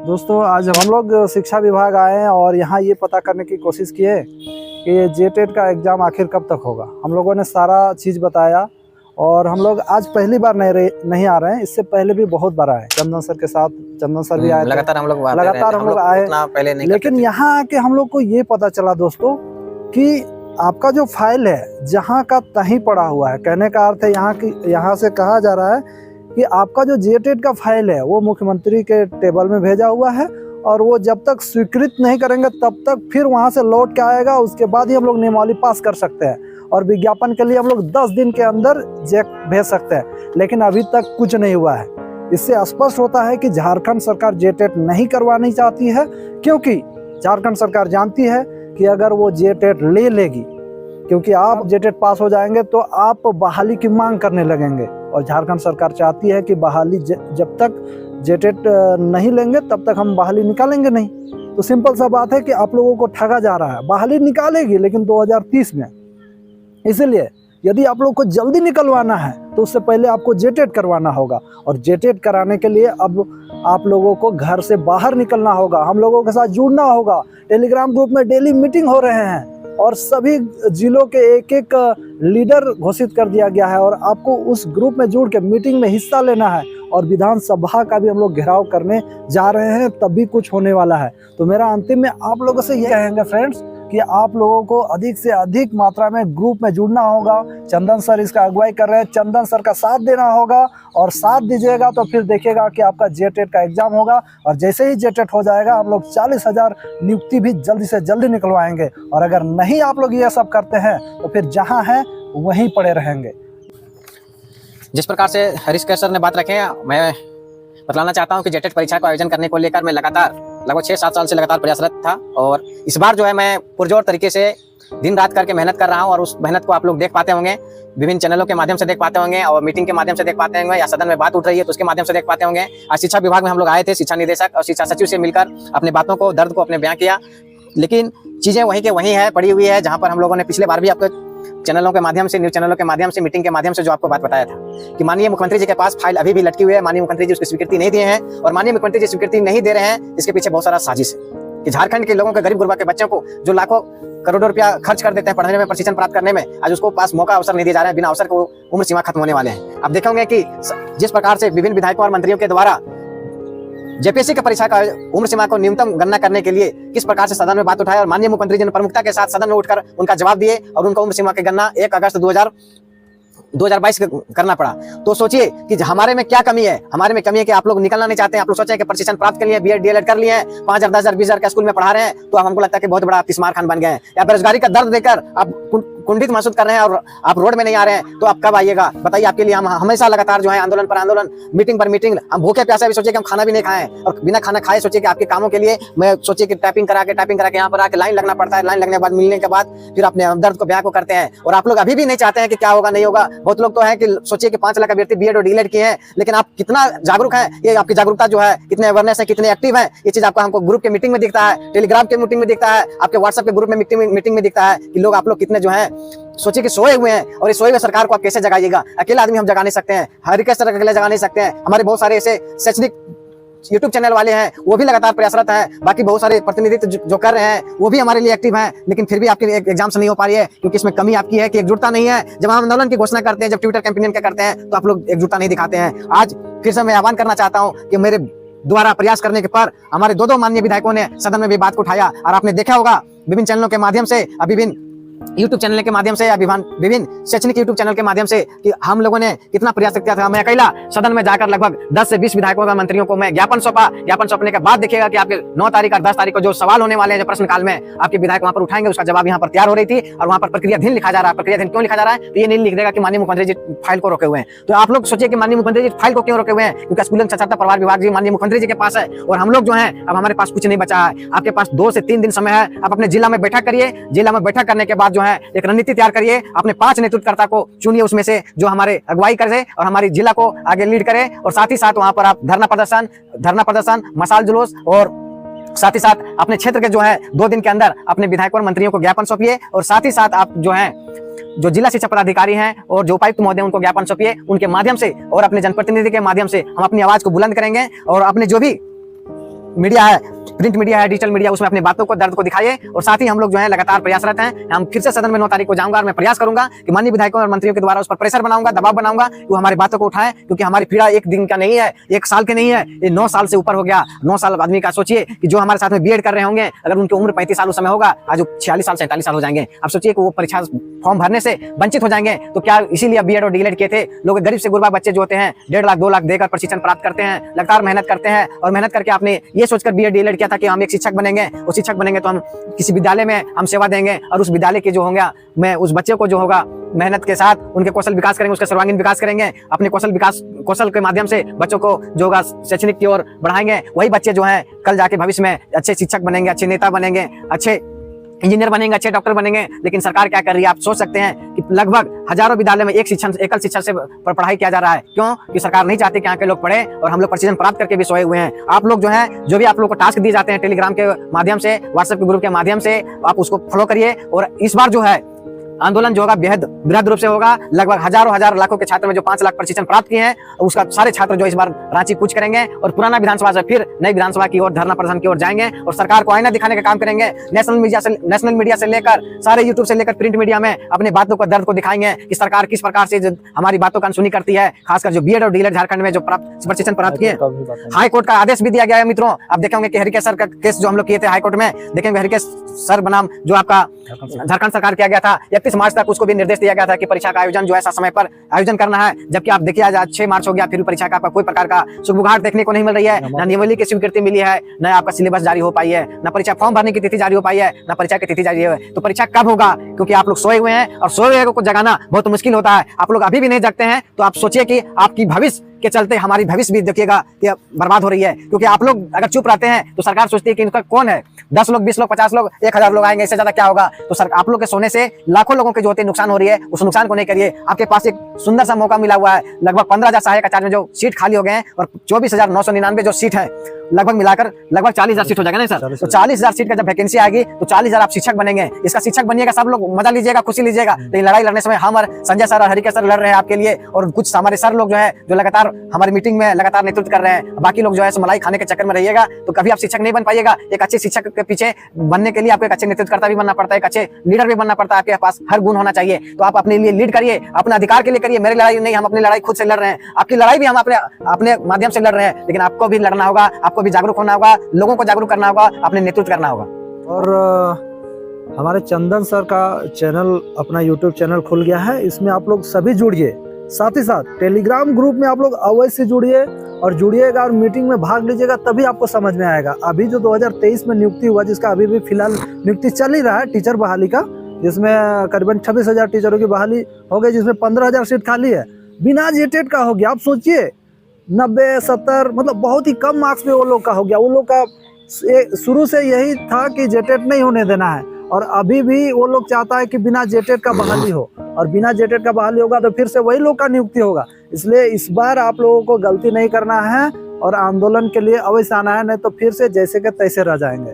दोस्तों आज हम लोग शिक्षा विभाग आए हैं और यहाँ ये पता करने की कोशिश किए कि जेटेट का एग्ज़ाम आखिर कब तक होगा। हम लोगों ने सारा चीज़ बताया और हम लोग आज पहली बार नहीं आ रहे हैं, इससे पहले भी बहुत बार आए। चंदन सर के साथ, चंदन सर भी आए, लगातार हम लोग आए, पहले नहीं लेकिन यहाँ आके हम लोग को ये पता चला दोस्तों कि आपका जो फाइल है जहाँ का तहीं पड़ा हुआ है। कहने का अर्थ है यहाँ से कहा जा रहा है कि आपका जो जेटेट का फाइल है वो मुख्यमंत्री के टेबल में भेजा हुआ है और वो जब तक स्वीकृत नहीं करेंगे तब तक फिर वहाँ से लौट के आएगा। उसके बाद ही हम लोग नियमावली पास कर सकते हैं और विज्ञापन के लिए हम लोग 10 दिन के अंदर चेक भेज सकते हैं, लेकिन अभी तक कुछ नहीं हुआ है। इससे स्पष्ट होता है कि झारखंड सरकार जेटेट नहीं करवानी चाहती है, क्योंकि झारखंड सरकार जानती है कि अगर वो जेटेट ले लेगी, क्योंकि आप जेटेट पास हो जाएंगे तो आप बहाली की मांग करने लगेंगे और झारखंड सरकार चाहती है कि बहाली जब तक जेटेट नहीं लेंगे तब तक हम बहाली निकालेंगे नहीं। तो सिंपल सा बात है कि आप लोगों को ठगा जा रहा है। बहाली निकालेगी लेकिन 2030 में। इसलिए यदि आप लोग को जल्दी निकलवाना है तो उससे पहले आपको जेटेट करवाना होगा और जेटेट कराने के लिए अब आप लोगों को घर से बाहर निकलना होगा, हम लोगों के साथ जुड़ना होगा। टेलीग्राम ग्रुप में डेली मीटिंग हो रहे हैं और सभी जिलों के एक लीडर घोषित कर दिया गया है और आपको उस ग्रुप में जुड़ के मीटिंग में हिस्सा लेना है और विधानसभा का भी हम लोग घेराव करने जा रहे हैं, तब भी कुछ होने वाला है। तो मेरा अंतिम में आप लोगों से ये कहेंगे फ्रेंड्स कि आप लोगों को अधिक से अधिक मात्रा में ग्रुप में जुड़ना होगा। चंदन सर इसका अगुवाई कर रहे हैं, चंदन सर का साथ देना होगा और साथ दीजिएगा तो फिर देखिएगा कि आपका जेटेट का एग्जाम होगा और जैसे ही जेटेट हो जाएगा हम लोग 40,000 नियुक्ति भी जल्दी से जल्दी निकलवाएंगे। और अगर नहीं आप लोग ये सब करते हैं तो फिर जहाँ हैं वहीं पड़े रहेंगे। जिस प्रकार से हरीश सर ने बात रखे, मैं बतलाना चाहता हूं कि जेटेट परीक्षा का आयोजन करने को लेकर मैं लगातार लगभग 6-7 साल से लगातार प्रयासरत था और इस बार जो है मैं पुरजोर तरीके से दिन रात करके मेहनत कर रहा हूं और उस मेहनत को आप लोग देख पाते होंगे, विभिन्न चैनलों के माध्यम से देख पाते होंगे और मीटिंग के माध्यम से देख पाते होंगे या सदन में बात उठ रही है तो उसके माध्यम से देख पाते होंगे। आज शिक्षा विभाग में हम लोग आए थे, शिक्षा निदेशक और शिक्षा सचिव से मिलकर अपने बातों को, दर्द को अपने बयां किया, लेकिन चीजें वहीं के वहीं है, पड़ी हुई है जहां पर हम लोगों ने पिछले बार भी आपको चैनलों के माध्यम से, न्यूज चैनलों के माध्यम से, मीटिंग के माध्यम से जो आपको बात बताया था कि माननीय मुख्यमंत्री जी के पास फाइल अभी भी लटकी हुई है, माननीय मुख्यमंत्री जी उसकी स्वीकृति नहीं दिए हैं और माननीय मुख्यमंत्री जी स्वीकृति नहीं दे रहे हैं। इसके पीछे बहुत सारा साजिश है कि झारखंड के लोगों के, गरीब गुरबा के बच्चों को जो लाखों करोड़ों रुपया खर्च कर देते हैं पढ़ने में, प्रशिक्षण प्राप्त करने में, आज उसको पास मौका अवसर नहीं दिए जा रहे हैं। बिना अवसर को उम्र सीमा खत्म होने वाले हैं। आप देखेंगे कि जिस प्रकार से विभिन्न विधायकों और मंत्रियों के द्वारा जेपीएससी की परीक्षा का उम्र सीमा को न्यूनतम गणना करने के लिए किस प्रकार से सदन में बात उठाई और माननीय मुख्यमंत्री जी ने प्रमुखता के साथ सदन में उठकर उनका जवाब दिए और उनको उम्र सीमा की गणना 1 अगस्त 2022 करना पड़ा। तो सोचिए कि हमारे में क्या कमी है। हमारे में कमी है कि आप लोग निकलना नहीं चाहते हैं। आप लोग सोचे कि प्रशिक्षण प्राप्त कर लिए, बीएड डीएलएड कर लिए हैं, 5,000 10,000 20,000 का स्कूल में पढ़ा रहे हैं, तो हमको लगता है कि बहुत बड़ा तिस्मार खान बन गए हैं। या बेरोजगारी का दर्द देकर आप कुंठित महसूस कर रहे हैं और आप रोड में नहीं आ रहे हैं, तो आप कब आइएगा बताइए। आपके लिए हम हमेशा लगातार जो है आंदोलन पर आंदोलन, मीटिंग पर मीटिंग, हम भूखे प्यासे भी सोचे कि हम खाना भी नहीं खाएं और बिना खाना खाए सोचे कि आपके कामों के लिए मैं सोचे कि टाइपिंग करा के यहाँ पर आके लाइन लगना पड़ता है। लाइन लगने के बाद, मिलने के बाद फिर अपने दर्द को बयां को करते हैं और आप लोग अभी भी नहीं चाहते हैं कि क्या होगा नहीं होगा। बहुत लोग तो है कि सोचिए कि 5 लाख अभ्यर्थी बीएड और डीएलएड किए हैं, लेकिन आप कितना जागरूक हैं, ये आपकी जागरूकता जो है, कितने अवेयरनेस है, कितने एक्टिव है, ये चीज आपको हमको ग्रुप के मीटिंग में दिखता है, टेलीग्राम के मीटिंग में दिखता है, आपके व्हाट्सएप के ग्रुप में मीटिंग में दिखता है कि लोग, आप लोग कितने जो है सोचिए कि सोए हुए हैं और इस सोए हुए सरकार को आप कैसे जगाइएगा। अकेला आदमी हम जगा नहीं सकते हैं, हरीश सर अकेले जगा नहीं सकते हैं। हमारे बहुत सारे ऐसे शैक्षणिक यूट्यूब चैनल वाले हैं, वो भी लगातार प्रयासरत हैं। बाकी बहुत सारे प्रतिनिधित्व जो कर रहे हैं वो भी हमारे लिए एक्टिव हैं, लेकिन फिर भी आपके एग्जाम से नहीं हो पा रही है क्योंकि इसमें कमी आपकी है कि एकजुटता नहीं है। जब हम आंदोलन की घोषणा करते हैं, जब ट्विटर कैंपेन का करते हैं, तो आप लोग एकजुटता नहीं दिखाते हैं। आज फिर से मैं आह्वान करना चाहता हूँ कि मेरे द्वारा प्रयास करने के पर हमारे दो माननीय विधायकों ने सदन में भी बात को उठाया और आपने देखा होगा विभिन्न चैनलों के माध्यम से, विभिन्न यूट्यूब चैनल के माध्यम से या विभिन्न शैक्षणिक यूट्यूब चैनल के माध्यम से कि हम लोगों ने कितना प्रयास किया था। मैं अकेला सदन में जाकर लगभग 10 से 20 विधायकों का, मंत्रियों को मैं ज्ञापन सौंपा। ज्ञापन सौंपने के बाद देखिएगा कि आपके 9 तारीख और 10 तारीख को जो सवाल होने वाले हैं, जो प्रश्न काल में आपके विधायक वहां पर उठाएंगे, उसका जवाब यहाँ पर तैयार हो रही थी और वहां पर प्रक्रियाधीन लिखा जा रहा है। प्रक्रियाधीन क्यों लिखा जा रहा है? तो ये नहीं लिख देगा कि माननीय मुख्यमंत्री जी फाइल को रोके हुए हैं। तो आप लोग सोचिए कि माननीय मुख्यमंत्री जी फाइल को क्यों रोके हुए हैं? क्योंकि स्कूल साक्षरता परिवार विभाग जी माननीय मुख्यमंत्री जी के पास है और हम लोग जो है अब हमारे पास कुछ नहीं बचा है। आपके पास 2 से 3 दिन समय है, आप अपने जिला में बैठक करिए। जिला में बैठक करने के बाद जो है एक रणनीति तैयार करिए, अपने 5 नेतृत्वकर्ता को चुनिए उसमें से जो हमारे अगुवाई करे और हमारी जिला को आगे लीड करे और साथ ही साथ वहां पर आप धरना प्रदर्शन, मसाल जुलूस और साथ ही साथ अपने क्षेत्र के जो है 2 दिन के अंदर अपने विधायकों और मंत्रियों को ज्ञापन सौंपिए और साथ ही साथ आप जो है जो जिला शिक्षा पदाधिकारी हैं और जो उपायुक्त महोदय उनको ज्ञापन सौंपिए। उनके माध्यम से और अपने जनप्रतिनिधि के माध्यम से हम अपनी आवाज को बुलंद करेंगे और अपने जो भी मीडिया है, प्रिंट मीडिया है, डिजिटल मीडिया, उसमें अपनी बातों को, दर्द को दिखाइए। और साथ ही हम लोग जो है लगातार प्रयासरत हैं। हम फिर से सदन में 9 तारीख को जाऊंगा और मैं प्रयास करूंगा कि माननीय विधायकों और मंत्रियों के द्वारा उस पर प्रेशर बनाऊंगा, दबाव बनाऊंगा कि वो हमारी बातों को उठाएं, क्योंकि हमारी पीड़ा एक दिन का नहीं है, एक साल के नहीं है, ये 9 साल से ऊपर हो गया। 9 साल आदमी का सोचिए कि जो हमारे साथ में बीएड कर रहे होंगे, अगर उनकी उम्र 35 साल उस समय होगा, आज वो 46 साल 47 साल हो जाएंगे। अब सोचिए कि वो परीक्षा फॉर्म भरने से वंचित हो जाएंगे। तो क्या इसीलिए बीएड और डीएलएड किए थे लोग? गरीब से गुरबा बच्चे जो होते हैं 1.5 लाख 2 लाख देकर प्रशिक्षण प्राप्त करते हैं, लगातार मेहनत करते हैं, और मेहनत करके आपने ये सोचकर बीएड डीएलएड किया था कि हम एक शिक्षक बनेंगे, वो शिक्षक बनेंगे तो हम किसी विद्यालय में हम सेवा देंगे, और उस विद्यालय के जो होगा, मैं उस बच्चे को जो होगा मेहनत के साथ उनके कौशल विकास करेंगे, उसका सर्वांगीण विकास करेंगे, अपने कौशल के माध्यम से बच्चों को जो होगा शैक्षणिक की ओर बढ़ाएंगे। वही बच्चे जो हैं कल जाके भविष्य में अच्छे शिक्षक बनेंगे, अच्छे नेता बनेंगे, अच्छे इंजीनियर बनेंगे, अच्छे डॉक्टर बनेंगे। लेकिन सरकार क्या कर रही है? आप सोच सकते हैं कि लगभग हजारों विद्यालय में एकल शिक्षण से पढ़ाई किया जा रहा है। क्यों? कि सरकार नहीं चाहती कि यहाँ के लोग पढ़े, और हम लोग प्रशिक्षण प्राप्त करके भी सोए हुए हैं। आप लोग जो है, जो भी आप लोग को टास्क दिए जाते हैं टेलीग्राम के माध्यम से, व्हाट्सएप के ग्रुप के माध्यम से, आप उसको फॉलो करिए। और इस बार जो है आंदोलन जो होगा बेहद बृहद रूप से होगा। लगभग हजारों लाखों के छात्र में जो 5 लाख प्रशिक्षण प्राप्त किए हैं, उसका सारे छात्र जो इस बार रांची कूच करेंगे और पुराना विधानसभा से फिर नई विधानसभा की ओर धरना प्रदर्शन की ओर जाएंगे, और सरकार को आईना दिखाने का काम करेंगे। नेशनल मीडिया से लेकर सारे यूट्यूब से लेकर प्रिंट मीडिया में अपने बातों को, दर्द को दिखाएंगे कि सरकार किस प्रकार से हमारी बातों का अनसुनी करती है। खासकर जो बीएड और डीएलएड झारखंड में जो प्रशिक्षण प्राप्त किए, हाई कोर्ट का आदेश भी दिया गया है। मित्रों, आप देखेंगे कि हरिकेश सर का केस जो हम लोग किए थे हाई कोर्ट में, देखेंगे हरिकेश सर बनाम जो आपका झारखंड सरकार किया गया था, 31 मार्च तक उसको भी निर्देश दिया गया था कि परीक्षा का आयोजन जो है समय पर आयोजन करना है। जबकि आप देखिए आज 6 मार्च हो गया, फिर परीक्षा का कोई प्रकार का सुगबुगाहट देखने को नहीं मिल रही है। न नियमावली की स्वीकृति मिली है, न आपका सिलेबस जारी हो पाई है, न परीक्षा फॉर्म भरने की तिथि जारी हो पाई है, न परीक्षा की तिथि जारी है। तो परीक्षा कब होगा? क्योंकि आप लोग सोए हुए हैं, और सोए हुए को जगाना बहुत मुश्किल होता है। आप लोग अभी भी नहीं जगते हैं, तो आप सोचिए कि आपकी भविष्य के चलते हमारी भविष्य भी देखिएगा कि बर्बाद हो रही है। क्योंकि आप लोग अगर चुप रहते हैं तो सरकार सोचती है कि इनका कौन है, 10 लोग, 20 लोग, 50 लोग, 1000 लोग आएंगे, इससे ज्यादा क्या होगा? तो सर आप लोग के सोने से लाखों लोगों के जो होते हैं नुकसान हो रही है, उस नुकसान को नहीं करिए। आपके पास एक सुंदर सा मौका मिला हुआ है। लगभग 15,000 सहायक आचार्य में जो सीट खाली हो गए हैं, और 24,999 जो सीट है, लगभग मिलाकर लगभग 40,000 सीट हो जाएगा ना सर। तो 40,000 सीट का जब वैकेंसी आएगी तो 40,000 आप शिक्षक बनेंगे। इसका शिक्षक बनिएगा, सब लोग मजा लीजिएगा, खुशी लीजिएगा। लेकिन लड़ाई लड़ने समय हम और संजय सर और हरिकेश सर लड़ रहे हैं आपके लिए, और कुछ हमारे सर लोग जो है जो लगातार हमारी मीटिंग में लगातार नेतृत्व कर रहे हैं। बाकी लोग जो है मलाई खाने के चक्कर में रहिएगा तो कभी आप शिक्षक नहीं बन पाइएगा। एक अच्छे शिक्षक के पीछे बनने के लिए आपको एक अच्छे नेतृत्वकर्ता भी बनना पड़ता है, एक अच्छे लीडर भी बनना पड़ता है। आपके पास हर गुण होना चाहिए। तो आप अपने लिए लीड करिए, अपने अधिकार के लिए करिए। मेरी लड़ाई नहीं, हम अपनी लड़ाई खुद से लड़ रहे हैं। आपकी लड़ाई भी हम अपने माध्यम से लड़ रहे हैं, लेकिन आपको भी लड़ना होगा, आपको भी जागरूक होना होगा, लोगों को जागरूक करना होगा, अपने नेतृत्व करना होगा। और हमारे चंदन सर का चैनल, अपना यूट्यूब चैनल खुल गया है, इसमें आप लोग सभी जुड़िए। साथ ही साथ टेलीग्राम ग्रुप में आप लोग अवश्य जुड़िए और जुड़िएगा और मीटिंग में भाग लीजिएगा, तभी आपको समझ में आएगा। अभी जो 2023 में नियुक्ति हुआ, जिसका अभी भी फिलहाल नियुक्ति चल ही रहा है टीचर बहाली का, जिसमें करीबन 26,000 टीचरों की बहाली हो गई, जिसमें 15,000 सीट खाली है, बिना जेटेड का हो गया। आप सोचिए 90, 70, मतलब बहुत ही कम मार्क्स में वो लोग का हो गया। वो लोग का शुरू से यही था कि जेटेड नहीं होने देना है, और अभी भी वो लोग चाहता है कि बिना जेटेड का बहाली हो, और बिना जेटेड का बहाली होगा तो फिर से वही लोग का नियुक्ति होगा। इसलिए इस बार आप लोगों को गलती नहीं करना है और आंदोलन के लिए अवश्य आना है, नहीं तो फिर से जैसे के तैसे रह जाएंगे।